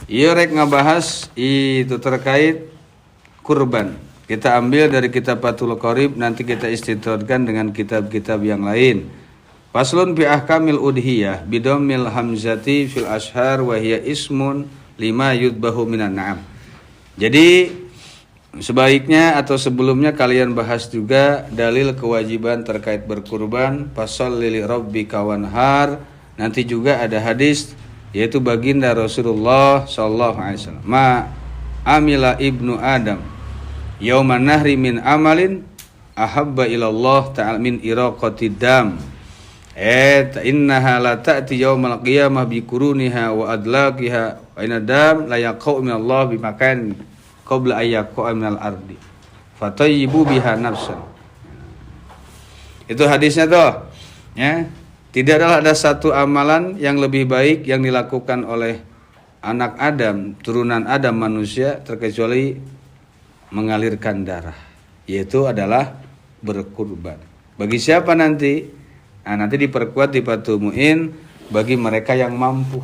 Ieu rek ngabahas itu terkait kurban. Kita ambil dari kitab Fathul Qorib, nanti kita istidrodkan dengan kitab-kitab yang lain. Faslun fi ahkamil udhiyah bidammil hamzati fil ashhar wa hiya ismun lima yudbahu minan na'am. Jadi sebaiknya atau sebelumnya kalian bahas juga dalil kewajiban terkait berkurban, fasholli li rabbika wanhar. Nanti juga ada hadis yaitu baginda Rasulullah sallallahu alaihi wasallam. Ma amila ibnu Adam yauman nahri min amalin ahabba ilallah ta'ala min iraqati dam. Innaha la ta'ti yaumal qiyamah bi kuruniha wa adlaqiha wa inna dam la yaqau min Allah bi makan qabla ayyaqau min al-ardi fatayyibu biha nafsan. Itu hadisnya tuh ya. Tidak ada satu amalan yang lebih baik yang dilakukan oleh anak Adam, turunan Adam manusia terkecuali mengalirkan darah, yaitu adalah berkurban. Bagi siapa nanti? Nah, nanti diperkuat di Fathul Mu'in bagi mereka yang mampu.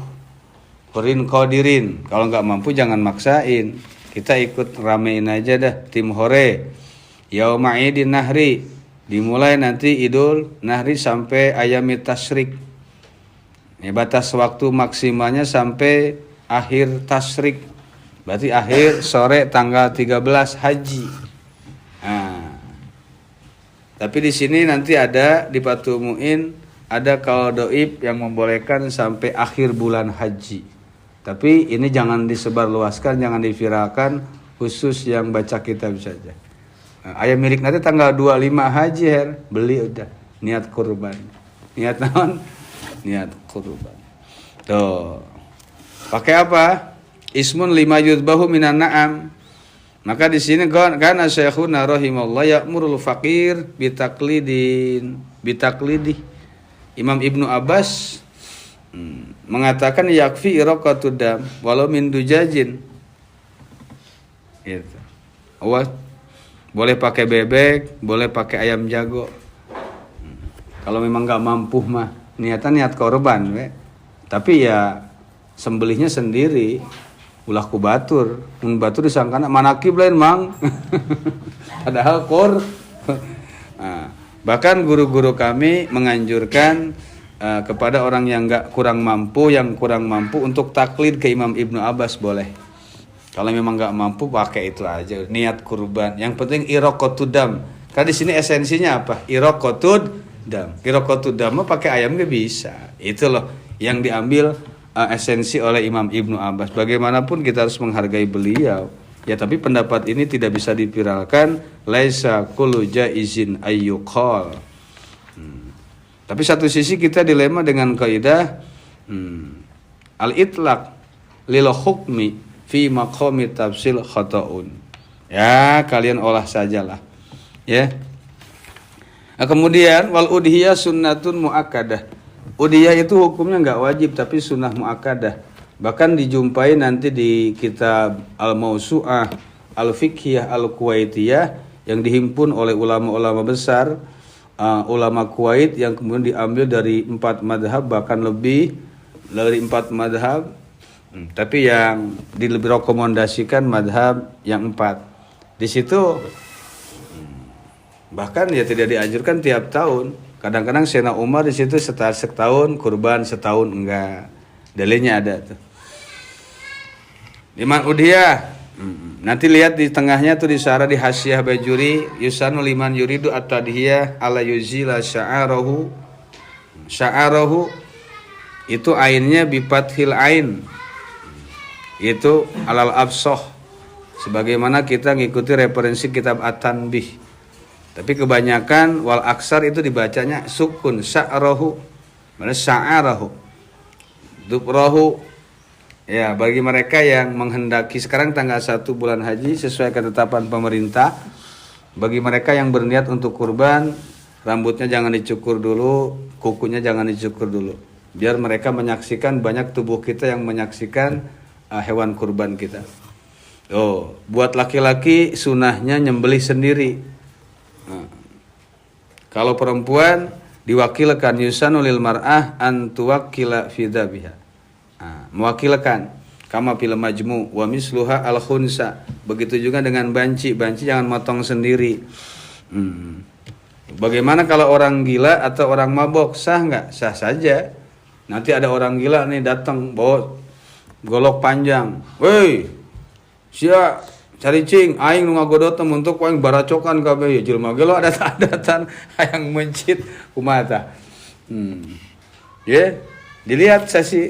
Qurin qadirin, kalau nggak mampu jangan maksain. Kita ikut ramein aja dah tim hore. Yauma idin nahri, dimulai nanti Idul Nahri sampai ayami tasyrik. Ya, batas waktu maksimalnya sampai akhir tasyrik. Berarti akhir sore tanggal 13 haji. Nah, tapi di sini nanti ada di Fathul Mu'in ada qaul dhaif yang membolehkan sampai akhir bulan haji. Tapi ini jangan disebarluaskan, jangan diviralkan, khusus yang baca kitab saja. Ayah milik nanti tanggal 25 haji beli udah niat kurban. Niat naon? Niat kurban. Tuh. Pakai apa? Ismun lima yudbahu minan na'am. Maka di sini kan Syekhuna rahimallahu ya'murul faqir bitaklidih. Imam Ibnu Abbas mengatakan yakfi iraqatud dam walau min dujajin. Gitu. Boleh pakai bebek, boleh pakai ayam jago. Kalau memang nggak mampu mah, niat korban, tapi ya sembelihnya sendiri, ulah ku batur, batur disangkana manakib lain mang, padahal Nah, bahkan guru-guru kami menganjurkan kepada orang yang kurang mampu untuk taklid ke Imam Ibnu Abbas boleh. Kalau memang nggak mampu pakai itu aja niat kurban. Yang penting iraqatud dam. Karena di sini esensinya apa? Iraqatud dam. Iraqatud dam mah pakai ayam nggak bisa. Itu loh yang diambil esensi oleh Imam Ibnu Abbas. Bagaimanapun kita harus menghargai beliau. Ya tapi pendapat ini tidak bisa dipiralkan. Laisa kullu jaizin ayyuqal. Tapi satu sisi kita dilema dengan kaidah al-itlaq lil hukmi fi maqami tafsil khata'un. Ya, kalian olah sajalah. Ya. Nah, kemudian wal udhiyah sunnatun muakkadah. Udhiyah itu hukumnya enggak wajib tapi sunnah muakkadah. Bahkan dijumpai nanti di kitab Al-Mausu'ah Al-Fiqhiyah Al-Kuwaitiyah yang dihimpun oleh ulama-ulama besar, ulama Kuwait yang kemudian diambil dari 4 madhab bahkan lebih dari 4 madhab. Tapi yang direkomendasikan madhab yang 4. Di situ bahkan ya tidak dianjurkan tiap tahun. Kadang-kadang Sayyidina Umar di situ setahun kurban, setahun enggak. Dalilnya ada tuh. Liman udhiyah. Nanti lihat di tengahnya tuh disyarah di Hasyiah Bajuri, yusanu liman yuridu at-tadhiyah ala yuzila sya'arahu. Sya'arahu itu ainnya bi fathil ain. Itu alal absoh, sebagaimana kita ngikuti referensi kitab At-Tanbih. Tapi kebanyakan wal aksar itu dibacanya sukun sya'rahu, mana sya'arahu dubrahu. Ya, bagi mereka yang menghendaki sekarang tanggal 1 bulan haji sesuai ketetapan pemerintah, bagi mereka yang berniat untuk kurban, rambutnya jangan dicukur dulu, kukunya jangan dicukur dulu, biar mereka menyaksikan, banyak tubuh kita yang menyaksikan hewan kurban kita. Buat laki-laki sunahnya nyembelih sendiri. Kalau perempuan diwakilkan yusanu lil mar'ah an tuwakkila fi dhabiha. Mewakilkan. Kama fil majmu wa misluha al khunsa. Begitu juga dengan banci jangan motong sendiri. Bagaimana kalau orang gila atau orang mabok, sah nggak? Sah saja. Nanti ada orang gila nih datang bawa golok panjang. Woi, sia cari cing aing nu ngagodot untuk aing baracokan kabeh jelema ge lo adat-adatan hayang mencit kumaha tah. Dilihat sesi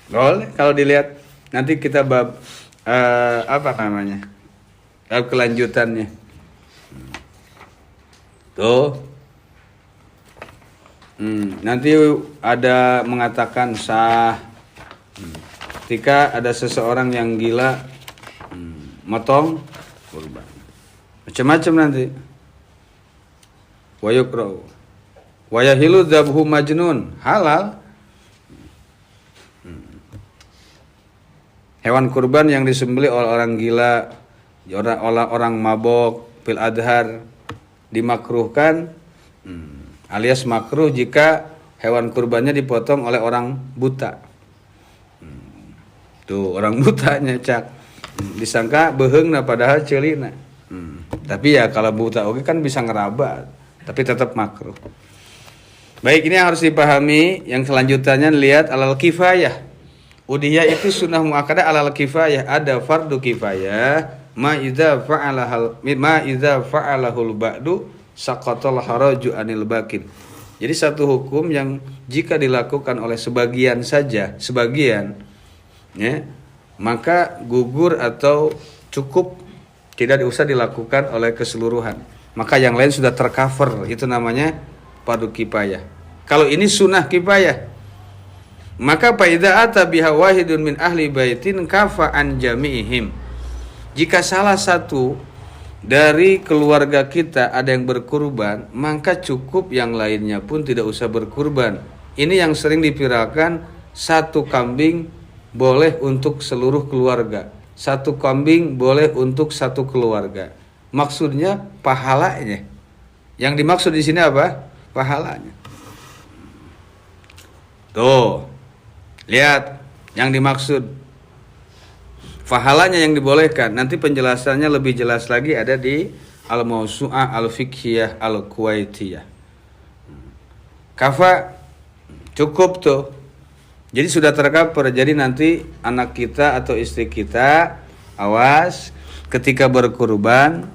boleh kalau dilihat nanti kita bab apa namanya? Bab kelanjutannya. Tuh. Nanti ada mengatakan sah ketika ada seseorang yang gila motong kurban. Macam-macam nanti. Wa yukrau. Wa yahilu dzabhu majnun, halal. Hewan kurban yang disembelih oleh orang gila, orang mabok, fil adhar dimakruhkan, alias makruh jika hewan kurbannya dipotong oleh orang buta. Tuh orang butanya cak disangka beheungna padahal ceulina. Tapi ya kalau buta oke kan bisa ngerabat, tapi tetap makruh. Baik, ini yang harus dipahami. Yang selanjutnya lihat alal kifayah. Udhiyah itu sunnah muakkadah alal kifayah. Ada fardu kifayah. Ma idza fa'alahul ba'du saqatal haraju anil bakin. Jadi satu hukum yang jika dilakukan oleh sebagian saja, ya, maka gugur atau cukup, tidak usah dilakukan oleh keseluruhan. Maka yang lain sudah tercover, itu namanya fardu kifayah. Kalau ini sunnah kifayah, maka fa idza ata biha wahidun min ahli baitin kafa an jami'ihim. Jika salah satu dari keluarga kita ada yang berkurban, maka cukup, yang lainnya pun tidak usah berkurban. Ini yang sering dipirakan, satu kambing boleh untuk seluruh keluarga, satu kambing boleh untuk satu keluarga. Maksudnya pahalanya. Yang dimaksud di sini apa? Pahalanya. Tuh, lihat yang dimaksud. Pahalanya yang dibolehkan. Nanti penjelasannya lebih jelas lagi ada di Al-Mawsu'ah Al-Fiqhiyah Al-Kuwaitiyah. Kafa cukup tuh. Jadi sudah tercover. Jadi nanti anak kita atau istri kita, awas ketika berkurban,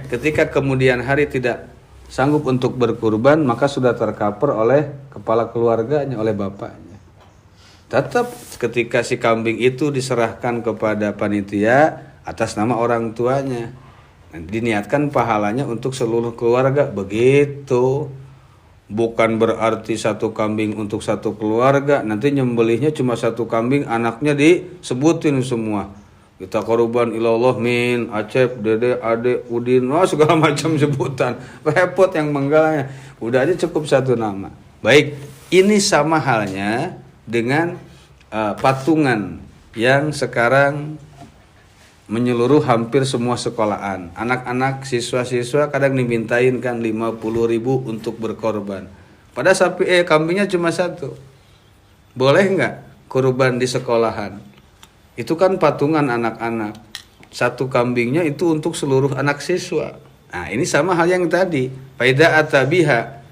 ketika kemudian hari tidak sanggup untuk berkurban, maka sudah tercover oleh kepala keluarganya, oleh bapaknya. Tetap ketika si kambing itu diserahkan kepada panitia atas nama orang tuanya, diniatkan pahalanya untuk seluruh keluarga. Begitu. Bukan berarti satu kambing untuk satu keluarga, nanti nyembelihnya cuma satu kambing, anaknya disebutin semua. Kita korban ilallah min Acep, Dede, Ade, Udin, segala macam sebutan. Repot yang menggalanya. Udah aja cukup satu nama. Baik, ini sama halnya dengan patungan yang sekarang menyeluruh hampir semua sekolahan. Anak-anak, siswa-siswa kadang dimintain kan 50.000 untuk berkorban. Pada sapi kambingnya cuma satu. Boleh nggak kurban di sekolahan? Itu kan patungan anak-anak. Satu kambingnya itu untuk seluruh anak siswa. Nah, ini sama hal yang tadi. Faida atabiha.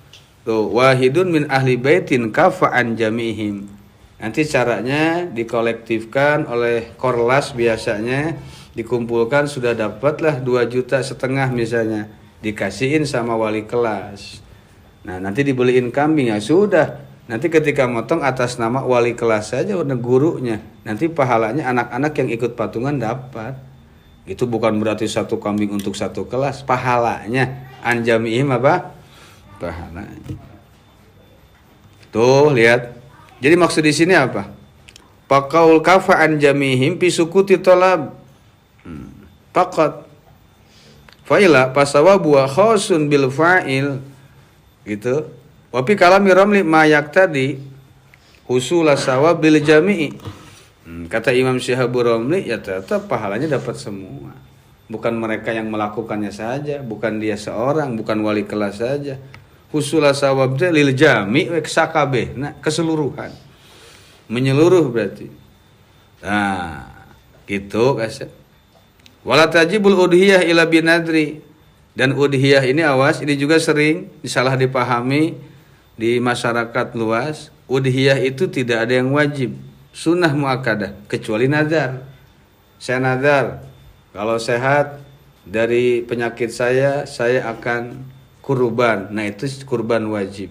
Tuh, wahidun min ahli baitin kafa'an jamihim. Nanti caranya dikolektifkan oleh korlas biasanya. Dikumpulkan sudah dapatlah 2,5 juta misalnya, dikasihin sama wali kelas. Nah nanti dibeliin kambing, ya sudah. Nanti ketika motong atas nama wali kelas saja, udah gurunya. Nanti pahalanya anak-anak yang ikut patungan dapat. Itu bukan berarti satu kambing untuk satu kelas. Pahalanya anjamihim apa? Pahalanya. Tuh lihat. Jadi maksud di sini apa? Pakaul kafa anjamihim pisukuti tolab. Faqat faila pasawabu wa khasun bil fa'il gitu. Wa fi kalami ramli ma yaqtadi husul sawab bil jami'i. Kata Imam Syihabur Ramli, ya tetap pahalanya dapat semua. Bukan mereka yang melakukannya saja, bukan dia seorang, bukan wali kelas saja. Husul sawab lil jami' wa sakabeh, nah keseluruhan. Menyeluruh berarti. Nah, gitu Kasep. Wala tajibul udhiyah ila binadri. Dan udhiyah ini awas, ini juga sering disalah dipahami di masyarakat luas. Udhiyah itu tidak ada yang wajib, sunnah muakkadah, kecuali nazar. Saya nazar, kalau sehat dari penyakit saya akan kurban. Nah itu kurban wajib.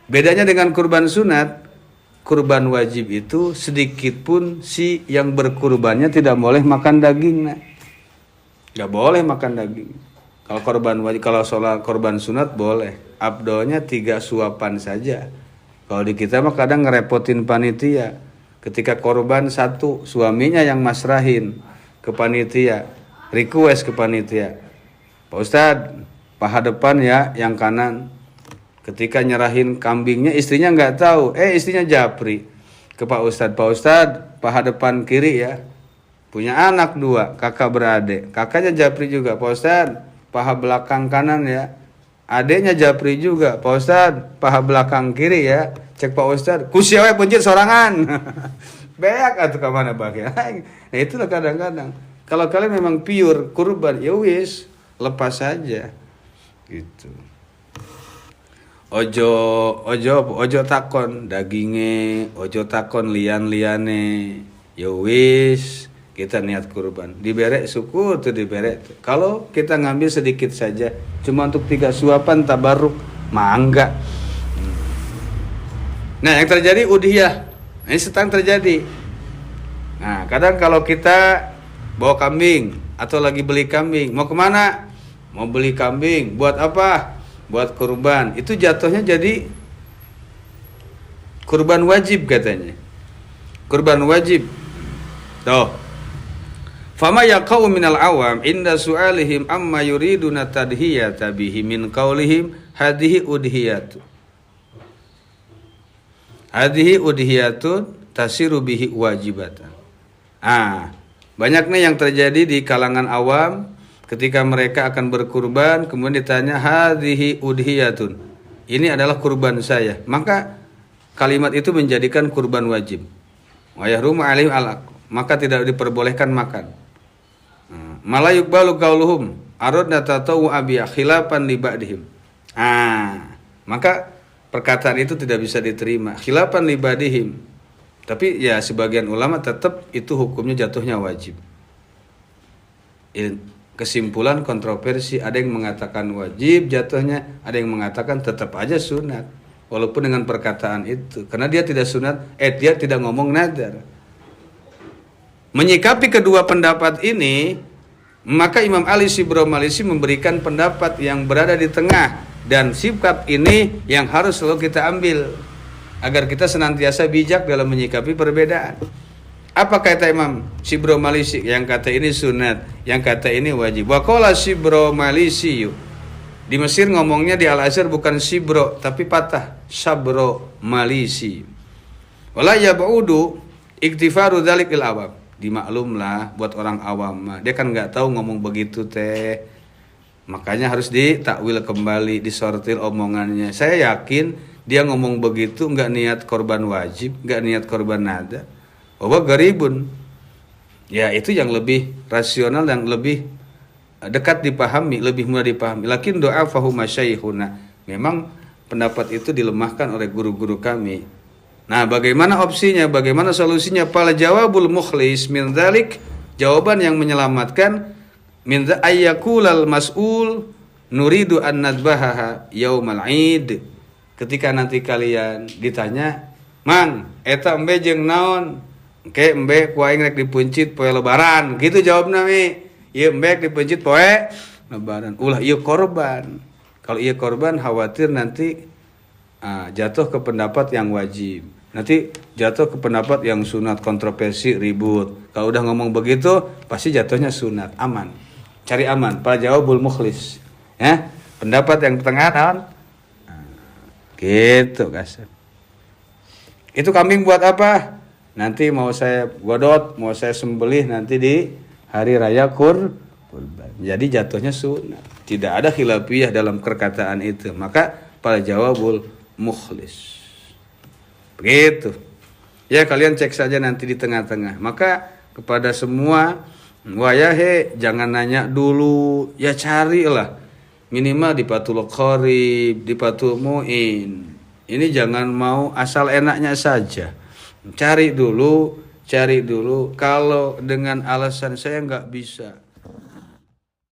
Bedanya dengan kurban sunat, kurban wajib itu sedikit pun si yang berkurbannya tidak boleh makan dagingnya. Gak boleh makan daging. Kalau korban wajib, kalau sholat korban sunat boleh. Abdolnya 3 suapan saja. Kalau di kita mah kadang ngerepotin panitia. Ketika korban 1, suaminya yang masrahin ke panitia, request ke panitia, Pak Ustadz, paha depan ya, yang kanan. Ketika nyerahin kambingnya, istrinya nggak tahu. Istrinya japri ke Pak Ustadz, paha depan kiri ya. Punya anak 2, kakak beradik. Kakaknya japri juga, Pak Ustadz, paha belakang kanan ya. Adiknya japri juga, Pak Ustadz, paha belakang kiri ya. Cek Pak Ustadz, kusiawe pencit sorangan. Beak atau kemana bagi. Nah itulah kadang-kadang. Kalau kalian memang pure kurban, ya wis, lepas saja. Gitu. Ojo takon daginge, ojo takon lian-liane. Ya wis, kita niat kurban, diberek syukur tuh diberek. Kalau kita ngambil sedikit saja, cuma untuk 3 suapan tabaruk, mangga. Nah yang terjadi udhiyah, ini sedang terjadi. Nah kadang kalau kita bawa kambing atau lagi beli kambing, mau kemana? Mau beli kambing, buat apa? Buat kurban. Itu jatuhnya jadi kurban wajib katanya. Kurban wajib. Tuh. Fama yaqau minal awam inda su'alihim amma yuriduna tadhiyata bihi min qaulihim hadhihi udhiyatu. Hadhihi udhiyatun tasiru bihi wajibatan. Banyak nih yang terjadi di kalangan awam ketika mereka akan berkurban kemudian ditanya hadhihi udhiyatun. Ini adalah kurban saya. Maka kalimat itu menjadikan kurban wajib. Wa yahrumu alaihim al-aql. Maka tidak diperbolehkan makan. Malayuk balu qauluhum aradna tatawu abi khilafan li ba'dihim. Maka perkataan itu tidak bisa diterima khilafan li ba'dihim. Tapi ya sebagian ulama tetap itu hukumnya jatuhnya wajib. Kesimpulan kontroversi, ada yang mengatakan wajib jatuhnya, ada yang mengatakan tetap aja sunat walaupun dengan perkataan itu karena dia tidak sunat, dia tidak ngomong nadar. Menyikapi kedua pendapat ini, maka Imam Ali Shibro Malisi memberikan pendapat yang berada di tengah, dan sikap ini yang harus selalu kita ambil agar kita senantiasa bijak dalam menyikapi perbedaan. Apa kata Imam Shibro Malisi? Yang kata ini sunat, yang kata ini wajib. Wa qala Shibro Malisi. Di Mesir ngomongnya di Al-Azhar bukan Shibro tapi patah Sabro Malisi. Wala yab'udu iktifaru dzalikil awam. Dimaklumlah buat orang awam, dia kan nggak tahu ngomong begitu teh, makanya harus ditakwil kembali, disortir omongannya. Saya yakin dia ngomong begitu nggak niat korban wajib, nggak niat korban nada. Garibun, ya itu yang lebih rasional, yang lebih dekat dipahami, lebih mudah dipahami. Lakin doa fahum masyayikhuna, memang pendapat itu dilemahkan oleh guru-guru kami. Nah, bagaimana opsinya? Bagaimana solusinya? Pala jawabul mukhlis min dzalik, jawaban yang menyelamatkan min ayyaqulal mas'ul nuridu an nadbahaha yaumal id. Ketika nanti kalian ditanya, "Mang, eta embe jeung naon?" "Engke embe ku aing rek dipuncit poe lebaran." Gitu jawabna mi. Ieu embe dipuncit poe lebaran. Ulah ieu korban. Kalau ieu korban khawatir nanti jatuh ke pendapat yang wajib. Nanti jatuh ke pendapat yang sunat, kontroversi, ribut. Kalau udah ngomong begitu, pasti jatuhnya sunat, aman. Cari aman, para jawabul mukhlis. Ya, pendapat yang pertengahan. Gitu, Kasep. Itu kambing buat apa? Nanti mau saya godot, mau saya sembelih nanti di hari raya kurban. Jadi jatuhnya sunat. Tidak ada khilafiyah dalam perkataan itu. Maka para jawabul mukhlis. Begitu. Ya kalian cek saja nanti di tengah-tengah. Maka kepada semua, wayahe jangan nanya dulu, ya carilah. Minimal di Fathul Qorib, di Fathul Muin. Ini jangan mau asal enaknya saja. Cari dulu. Kalau dengan alasan saya nggak bisa,